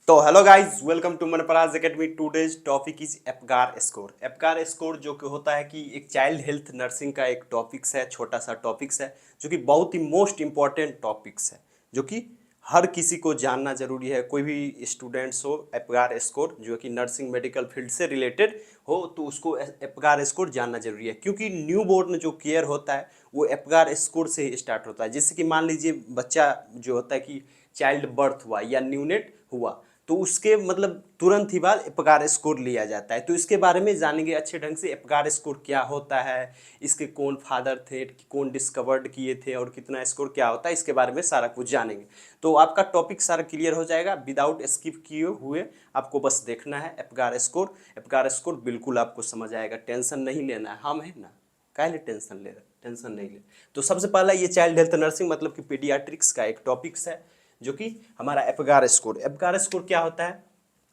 तो hello guys, welcome to Manparaj academy. Today's topic is Apgar score. Apgar score जो कि होता है कि एक चाइल्ड हेल्थ नर्सिंग का एक टॉपिक्स है, छोटा सा टॉपिक्स है जो कि बहुत ही मोस्ट इम्पॉर्टेंट टॉपिक्स है, जो कि हर किसी को जानना जरूरी है। कोई भी स्टूडेंट्स हो, एपगार स्कोर जो कि नर्सिंग मेडिकल फील्ड से रिलेटेड हो तो उसको एपगार स्कोर जानना जरूरी है, क्योंकि न्यू बोर्न जो केयर होता है वो एपगार स्कोर से ही स्टार्ट होता है। जैसे कि मान लीजिए बच्चा जो होता है कि चाइल्ड बर्थ हुआ या न्यूनेट हुआ तो उसके मतलब तुरंत ही बाद एपगार स्कोर लिया जाता है। तो इसके बारे में जानेंगे अच्छे ढंग से, एपगार स्कोर क्या होता है, इसके कौन फादर थे, कौन डिस्कवर्ड किए थे और कितना स्कोर क्या होता है, इसके बारे में सारा कुछ जानेंगे। तो आपका टॉपिक सारा क्लियर हो जाएगा विदाउट स्किप किए हुए। आपको बस देखना है एपगार स्कोर। एपगार स्कोर बिल्कुल आपको समझ आएगा, टेंशन नहीं लेना है। हम है ना, काहे टेंशन ले रहे, टेंशन नहीं ले। तो सबसे पहला ये चाइल्ड हेल्थ नर्सिंग मतलब कि पीडियाट्रिक्स का एक टॉपिक्स है जो कि हमारा एपगार स्कोर। एपगार स्कोर क्या होता है?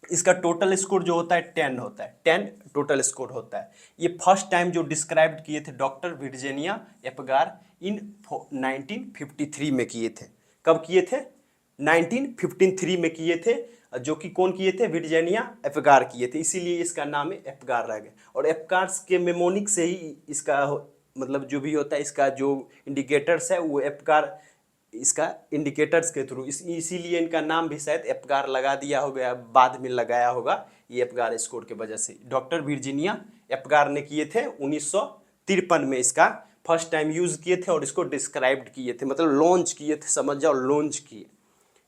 इसका टोटल स्कोर जो होता है 10 होता है, 10 टोटल स्कोर होता है। ये फर्स्ट टाइम जो डिस्क्राइब्ड किए थे डॉक्टर वर्जीनिया एपगार इन 1953 में किए थे। कब किए थे? 1953 में किए थे, जो कि कौन किए थे? वर्जीनिया एपगार किए थे, इसीलिए इसका नाम है एपगार रह गया। और एपगार्स के मेमोनिक से ही इसका मतलब जो भी होता है, इसका जो इंडिकेटर्स है वो एपगार, इसका इंडिकेटर्स के थ्रू इसीलिए इनका नाम भी शायद एपगार लगा दिया हो गया, बाद में लगाया होगा ये एपगार स्कोर के वजह से। डॉक्टर वर्जीनिया एपगार ने किए थे 1953 में, इसका फर्स्ट टाइम यूज किए थे और इसको डिस्क्राइब्ड किए थे, मतलब लॉन्च किए थे, समझ जाओ लॉन्च किए,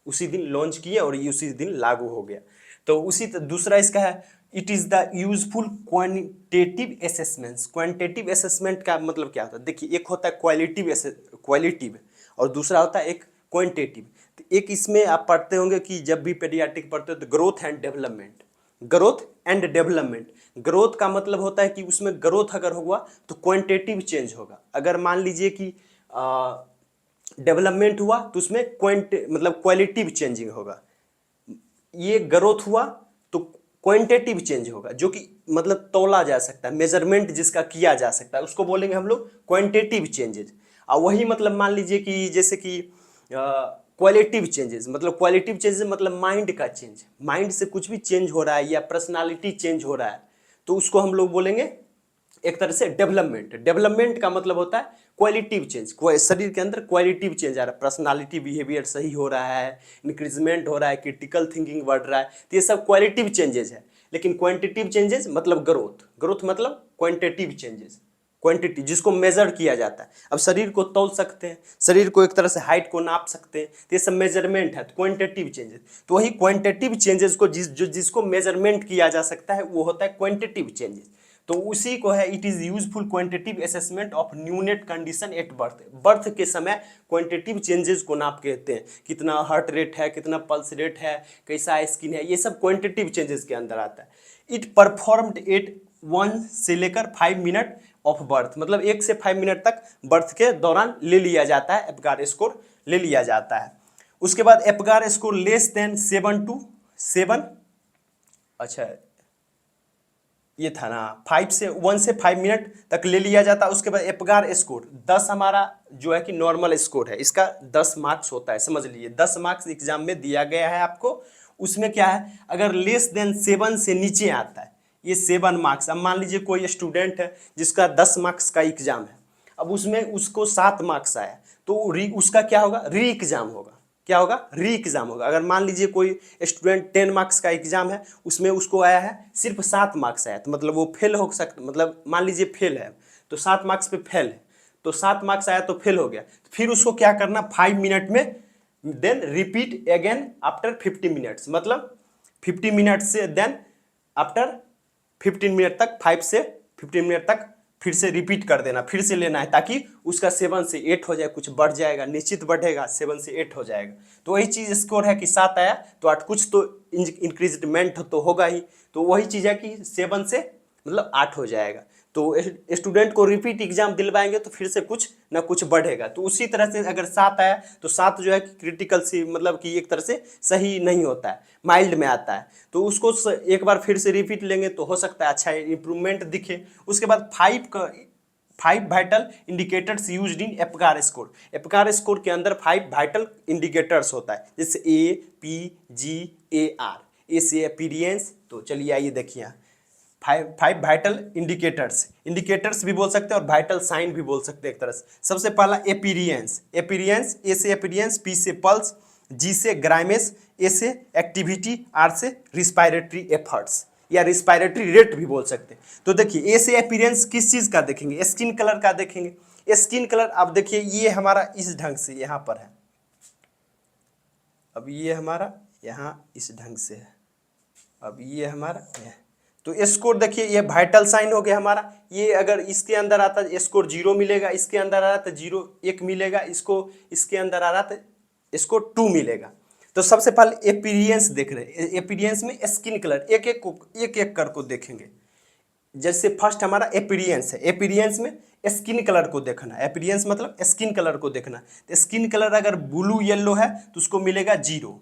उसी दिन लॉन्च किए और ये उसी दिन लागू हो गया। तो दूसरा इसका है, it is the useful quantitative assessments. Quantitative assessment का मतलब क्या होता है? देखिए, एक होता है क्वालिटिव और दूसरा होता है एक क्वांटिटेटिव। तो एक इसमें आप पढ़ते होंगे कि जब भी पेडियाट्रिक पढ़ते हो तो growth and development. Growth and development, growth का मतलब होता है कि उसमें ग्रोथ अगर हुआ तो क्वांटिटेटिव चेंज होगा। अगर मान लीजिए कि डेवलपमेंट हुआ तो उसमें मतलब क्वालिटिव चेंजिंग होगा। ये ग्रोथ हुआ तो क्वांटिटेटिव चेंज होगा, जो कि मतलब तौला जा सकता है, मेजरमेंट जिसका किया जा सकता है उसको बोलेंगे हम लोग क्वांटिटेटिव चेंजेस। और वही मतलब मान लीजिए कि जैसे कि क्वालिटिव चेंजेस, मतलब क्वालिटिव चेंजेस मतलब माइंड का चेंज, माइंड से कुछ भी चेंज हो रहा है या पर्सनालिटी चेंज हो रहा है तो उसको हम लोग बोलेंगे एक तरह से डेवलपमेंट। डेवलपमेंट का मतलब होता है क्वालिटिव चेंज, शरीर के अंदर क्वालिटिव चेंज आ रहा है, पर्सनालिटी बिहेवियर सही हो रहा है, इंक्रीजमेंट हो रहा है, क्रिटिकल थिंकिंग बढ़ रहा है, तो ये सब क्वालिटिव चेंजेस है। लेकिन क्वांटिटिव चेंजेस मतलब ग्रोथ, ग्रोथ मतलब क्वांटिटिव चेंजेस, क्वांटिटी जिसको मेजर किया जाता है। अब शरीर को तौल सकते हैं, शरीर को एक तरह से हाइट को नाप सकते हैं, तो ये सब मेजरमेंट है, तो क्वांटिटिव चेंजेस। तो वही क्वांटिटिव चेंजेस को जिसको मेजरमेंट किया जा सकता है वो होता है क्वांटिटिव चेंजेस। तो उसी को है it is useful quantitative assessment of neonate condition at birth. Birth के समय क्वांटिटिव चेंजेस को नाप कहते हैं, कितना हार्ट रेट है, कितना पल्स रेट है, कैसा स्किन है, ये सब क्वांटिटिव चेंजेस के अंदर आता है। इट परफॉर्म्ड एट 1 से लेकर 5 मिनट ऑफ बर्थ, मतलब 1 से 5 मिनट तक बर्थ के दौरान ले लिया जाता है, एपगार स्कोर ले लिया जाता है। उसके बाद Apgar score less than 7 to 7, अच्छा ये था ना, 1 से 5 मिनट तक ले लिया जाता है। उसके बाद एपगार स्कोर 10 हमारा जो है कि नॉर्मल स्कोर है, इसका 10 मार्क्स होता है, समझ लीजिए 10 मार्क्स एग्जाम में दिया गया है आपको। उसमें क्या है, अगर लेस देन 7 से नीचे आता है ये 7 मार्क्स। अब मान लीजिए कोई स्टूडेंट है जिसका 10 मार्क्स का एग्जाम है, अब उसमें उसको 7 मार्क्स आया तो उसका क्या होगा, री एग्जाम होगा। क्या होगा? री एग्जाम होगा। अगर मान लीजिए कोई स्टूडेंट 10 मार्क्स का एग्जाम है, उसमें उसको आया है सिर्फ 7 मार्क्स आया, तो मतलब वो फेल हो सकता, मतलब मान लीजिए फेल है तो 7 मार्क्स पे फेल है, तो 7 मार्क्स आया तो फेल हो गया, तो फिर उसको क्या करना, 5 मिनट में then repeat again after 50 minutes, मतलब 50 मिनट से देन आफ्टर 15 मिनट तक, 5 से 15 मिनट तक फिर से रिपीट कर देना, फिर से लेना है, ताकि उसका 7 से 8 हो जाए, कुछ बढ़ जाएगा, निश्चित बढ़ेगा, 7 से 8 हो जाएगा। तो वही चीज़ स्कोर है कि 7 आया तो 8, कुछ तो इंक्रीजमेंट तो होगा ही। तो वही चीज़ है कि 7 से मतलब 8 हो जाएगा। तो स्टूडेंट को रिपीट एग्जाम दिलवाएंगे तो फिर से कुछ ना कुछ बढ़ेगा। तो उसी तरह से अगर 7 आया तो 7 जो है कि क्रिटिकल सी, मतलब कि एक तरह से सही नहीं होता है, माइल्ड में आता है, तो उसको एक बार फिर से रिपीट लेंगे तो हो सकता है अच्छा इंप्रूवमेंट दिखे। उसके बाद 5 vital indicators used in Apgar score. Apgar score के अंदर 5 वाइटल इंडिकेटर्स होता है, जैसे A, P, G, A, R। ए से अपीयरेंस, तो चलिए आइए देखिए यहाँ फाइव वाइटल इंडिकेटर्स भी बोल सकते हैं और वाइटल साइन भी बोल सकते हैं एक तरह से। सबसे पहला अपीयरेंस, ए से अपीयरेंस, पी से पल्स, जी से ग्राइमेस, ए से एक्टिविटी, आर से रिस्पायरेटरी एफर्ट्स या रिस्पायरेटरी रेट भी बोल सकते हैं। तो देखिए ए से अपीयरेंस किस चीज़ का देखेंगे, स्किन कलर का देखेंगे। स्किन कलर अब देखिए ये हमारा इस ढंग से यहाँ पर है, अब ये हमारा यहाँ इस ढंग से है, अब ये हमारा है। तो स्कोर देखिए ये वाइटल साइन हो गया हमारा, ये अगर इसके अंदर आता है स्कोर 0 मिलेगा, इसके अंदर आ रहा था 0 1 मिलेगा, इसको इसके अंदर आ रहा था स्कोर 2 मिलेगा। तो सबसे पहले अपीयरेंस देख रहे हैं, अपीयरेंस में स्किन कलर एक एक कर को देखेंगे। जैसे फर्स्ट हमारा अपीयरेंस है, अपीयरेंस में स्किन कलर को देखना है, अपीयरेंस मतलब स्किन कलर को देखना। तो स्किन कलर अगर ब्लू येलो है तो उसको मिलेगा 0,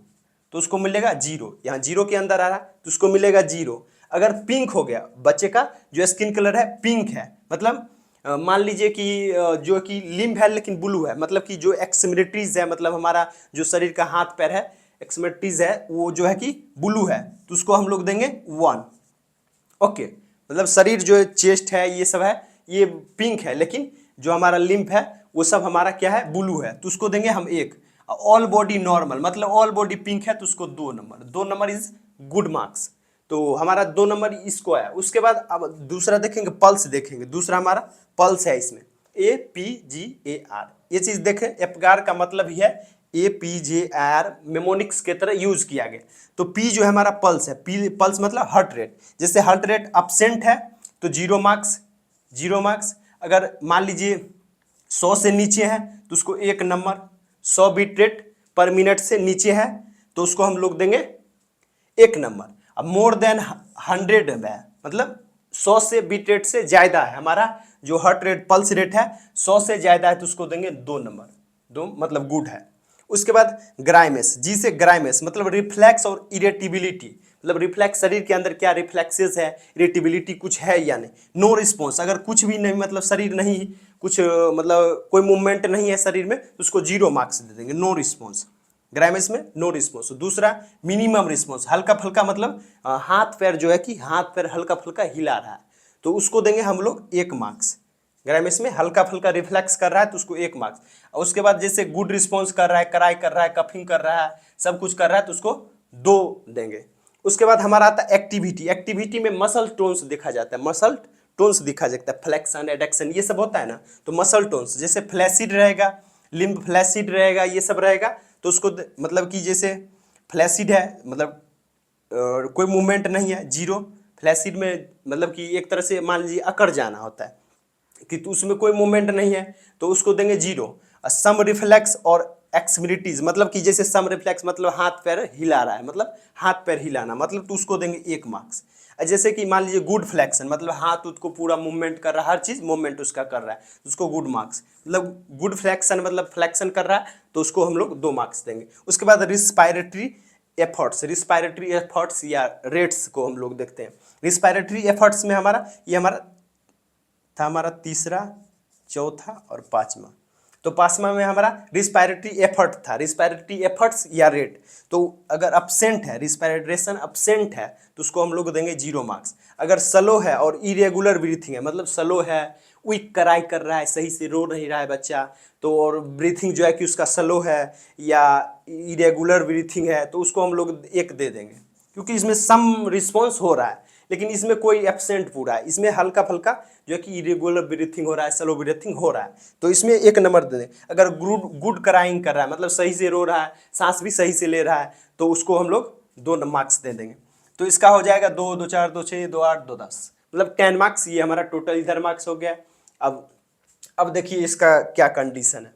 तो उसको मिलेगा 0, यहाँ 0 के अंदर आ रहा है तो उसको मिलेगा 0। अगर पिंक हो गया, बच्चे का जो स्किन कलर है पिंक है, मतलब मान लीजिए कि जो कि लिम्ब है लेकिन ब्लू है, मतलब कि जो एक्सट्रीमिटीज है, मतलब हमारा जो शरीर का हाथ पैर है एक्सट्रीमिटीज है वो जो है कि ब्लू है, तो उसको हम लोग देंगे 1। ओके, मतलब शरीर जो चेस्ट है ये सब है ये पिंक है, लेकिन जो हमारा लिम्फ है वो सब हमारा क्या है, ब्लू है, तो उसको देंगे हम 1। ऑल बॉडी नॉर्मल मतलब ऑल बॉडी पिंक है तो उसको 2 number, 2 number is good marks, तो हमारा 2 नंबर इसको आया। उसके बाद अब दूसरा देखेंगे, पल्स देखेंगे, दूसरा हमारा पल्स है, इसमें APGAR, ये चीज देखें, एपगार का मतलब ही है APGAR, मेमोनिक्स के तरह यूज किया गया। तो P जो है हमारा पल्स है, P पल्स मतलब हार्ट रेट, जैसे हार्ट रेट अपसेंट है तो 0 मार्क्स, 0 मार्क्स। अगर मान लीजिए 100 से नीचे है तो उसको 1 number, 100 beat rate per minute से नीचे है तो उसको हम लोग देंगे 1 नंबर। अब मोर देन 100 है, मतलब 100 से बीट रेट से ज़्यादा है हमारा जो हार्ट रेट पल्स रेट है, 100 से ज़्यादा है तो उसको देंगे 2 नंबर, 2 मतलब गुड है। उसके बाद ग्राइमेस, जी से ग्राइमेस मतलब रिफ्लेक्स और इरेटिबिलिटी, मतलब रिफ्लेक्स शरीर के अंदर क्या रिफ्लेक्सेस है, इरेटिबिलिटी कुछ है या नहीं। नो रिस्पॉन्स, अगर कुछ भी नहीं मतलब शरीर नहीं कुछ मतलब कोई मूवमेंट नहीं है शरीर में तो उसको 0 मार्क्स दे देंगे, नो रिस्पॉन्स, ग्राइमेस में नो रिस्पॉन्स। दूसरा मिनिमम रिस्पॉन्स, हल्का फुल्का मतलब हाथ पैर जो है कि हाथ पैर हल्का फुल्का हिला रहा है तो उसको देंगे हम लोग 1 मार्क्स। ग्राइमेस में हल्का फुल्का रिफ्लेक्स कर रहा है तो उसको 1 मार्क्स। और उसके बाद जैसे गुड रिस्पॉन्स कर रहा है, कराई कर रहा है, कफिंग कर रहा है, सब कुछ कर रहा है तो उसको 2 देंगे। उसके बाद हमारा आता है एक्टिविटी, एक्टिविटी में मसल टोन्स देखा जाता है, मसल टोन्स दिखा जाता है, फ्लेक्शन एडक्शन ये सब होता है ना, तो मसल टोन्स जैसे फ्लैसिड रहेगा, लिम्ब फ्लैसिड रहेगा, ये सब रहेगा तो उसको मतलब कि जैसे फ्लैसिड है मतलब कोई मूवमेंट नहीं है 0, फ्लैसिड में मतलब कि एक तरह से मान लीजिए अकड़ जाना होता है कि तो उसमें कोई मूवमेंट नहीं है तो उसको देंगे 0। सम रिफ्लेक्स और एक्सट्रीमिटीज मतलब कि जैसे सम रिफ्लेक्स मतलब हाथ पैर हिला रहा है, मतलब हाथ पैर हिलाना मतलब तो उसको देंगे 1 मार्क्स। जैसे कि मान लीजिए गुड फ्लेक्शन मतलब हाथ उसको पूरा मूवमेंट कर रहा है, हर चीज़ मूवमेंट उसका कर रहा है तो उसको गुड मार्क्स, मतलब गुड फ्लेक्शन मतलब फ्लेक्शन कर रहा है तो उसको हम लोग 2 मार्क्स देंगे। उसके बाद रिस्पायरेटरी एफर्ट्स या रेट्स को हम लोग देखते हैं। रिस्पायरेटरी एफर्ट्स में हमारा ये हमारा था हमारा तीसरा, चौथा और 5वां। तो 5वां में हमारा रिस्पायरेटरी एफर्ट था, रिस्पायरेटरी एफर्ट्स या रेट। तो अगर अपसेंट है, रिस्पायरेशन अपसेंट है तो उसको हम लोग देंगे 0 मार्क्स। अगर स्लो है और इरेगुलर ब्रीथिंग है, मतलब स्लो है, विक कराई कर रहा है, सही से रो नहीं रहा है बच्चा, तो और ब्रीथिंग जो है कि उसका स्लो है या इरेगुलर ब्रीथिंग है तो उसको हम लोग 1 दे देंगे, क्योंकि इसमें सम रिस्पॉन्स हो रहा है लेकिन इसमें कोई एब्सेंट पूरा है, इसमें हल्का फुल्का जो है कि इरेगुलर ब्रीथिंग हो रहा है, स्लो ब्रीथिंग हो रहा है तो इसमें 1 नंबर दे दें। अगर गुड कराइंग कर रहा है मतलब सही से रो रहा है, सांस भी सही से ले रहा है तो उसको हम लोग 2 मार्क्स दे देंगे। तो इसका हो जाएगा 2, 2, 4, 2, 6, 2, 8, 2, 10 मतलब 10 मार्क्स, ये हमारा टोटल इधर मार्क्स हो गया। अब देखिए इसका क्या कंडीशन है।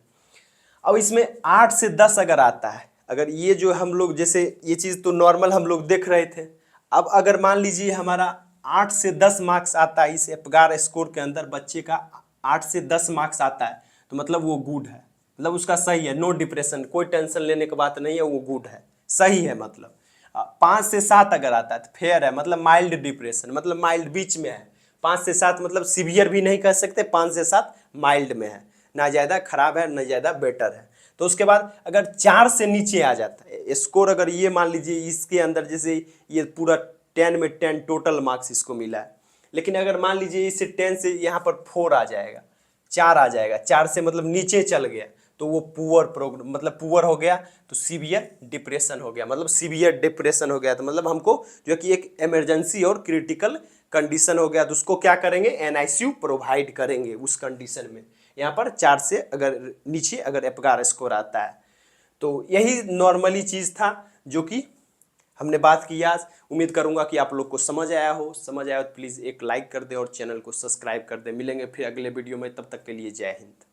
अब इसमें 8 से 10 अगर आता है, अगर ये जो हम लोग जैसे ये चीज़ तो नॉर्मल हम लोग देख रहे थे, अब अगर मान लीजिए हमारा 8 से 10 मार्क्स आता है इस एपगार स्कोर के अंदर, बच्चे का 8 से 10 मार्क्स आता है तो मतलब वो गुड है, मतलब उसका सही है, नो डिप्रेशन, कोई टेंशन लेने की बात नहीं है, वो गुड है, सही है। मतलब 5 से 7 अगर आता है तो फेयर है, मतलब माइल्ड डिप्रेशन, मतलब माइल्ड बीच में है। 5 से 7 मतलब सीवियर भी नहीं कह सकते, 5 से 7 माइल्ड में है, ना ज़्यादा खराब है ना ज़्यादा बेटर है। तो उसके बाद अगर 4 से नीचे आ जाता है स्कोर, अगर ये मान लीजिए इसके अंदर जैसे ये पूरा 10 में 10 टोटल मार्क्स इसको मिला है, लेकिन अगर मान लीजिए इसे 10 से यहाँ पर 4 आ जाएगा, 4 आ जाएगा, 4 से मतलब नीचे चल गया, तो वो पुअर प्रोग्राम मतलब पुअर हो गया, तो सीवियर डिप्रेशन हो गया, मतलब सीवियर डिप्रेशन हो गया, तो मतलब हमको जो कि एक इमरजेंसी और क्रिटिकल कंडीशन हो गया, तो उसको क्या करेंगे, एनआईसीयू प्रोवाइड करेंगे उस कंडीशन में। यहाँ पर 4 से अगर नीचे अगर एपगार स्कोर आता है, तो यही नॉर्मली चीज़ था जो कि हमने बात की आज। उम्मीद करूंगा कि आप लोग को समझ आया हो। समझ आया तो प्लीज़ एक लाइक कर दे और चैनल को सब्सक्राइब कर दे। मिलेंगे फिर अगले वीडियो में, तब तक के लिए जय हिंद।